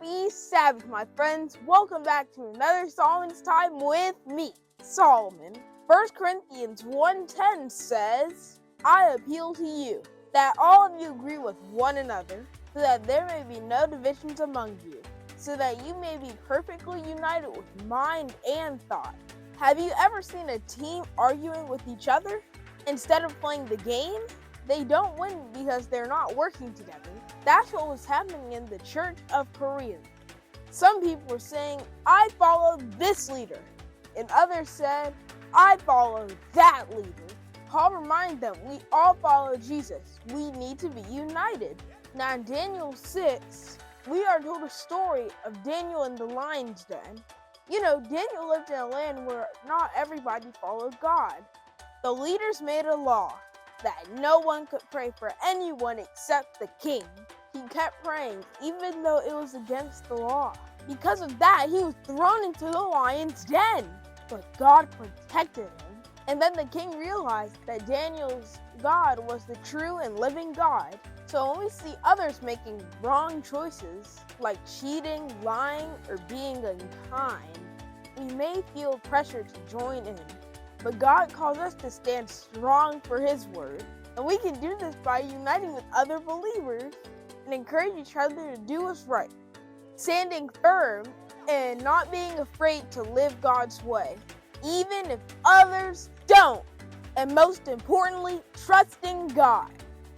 Happy Sabbath, my friends. Welcome back to another Solomon's Time with me, Solomon. 1 Corinthians 1:10 says, I appeal to you, that all of you agree with one another, so that there may be no divisions among you, so that you may be perfectly united with mind and thought. Have you ever seen a team arguing with each other? Instead of playing the game, they don't win because they're not working together. That's what was happening in the church of Corinth. Some people were saying, I follow this leader, and others said, I follow that leader. Paul reminded them we all follow Jesus. We need to be united. Now in Daniel 6, we are told a story of Daniel in the lion's den. You know, Daniel lived in a land where not everybody followed God. The leaders made a law that no one could pray for anyone except the king. He kept praying even though it was against the law. Because of that, he was thrown into the lion's den. But God protected him. And then the king realized that Daniel's God was the true and living God. So when we see others making wrong choices, like cheating, lying, or being unkind, we may feel pressure to join in. But God calls us to stand strong for His word. And we can do this by uniting with other believers and encourage each other to do what's right. Standing firm and not being afraid to live God's way, even if others don't. And most importantly, trusting God,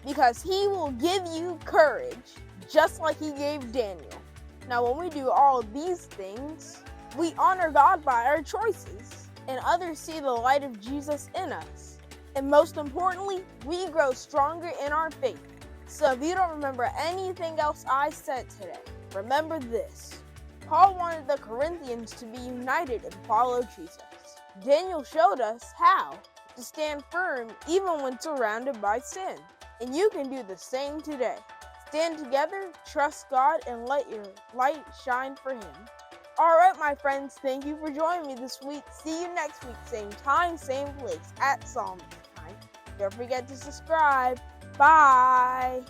because He will give you courage, just like He gave Daniel. Now, when we do all these things, we honor God by our choices, and others see the light of Jesus in us. And most importantly, we grow stronger in our faith. So if you don't remember anything else I said today, remember this. Paul wanted the Corinthians to be united and follow Jesus. Daniel showed us how to stand firm even when surrounded by sin. And you can do the same today. Stand together, trust God, and let your light shine for Him. Alright, my friends, thank you for joining me this week. See you next week, same time, same place, at Solomon's Time. Don't forget to subscribe. Bye!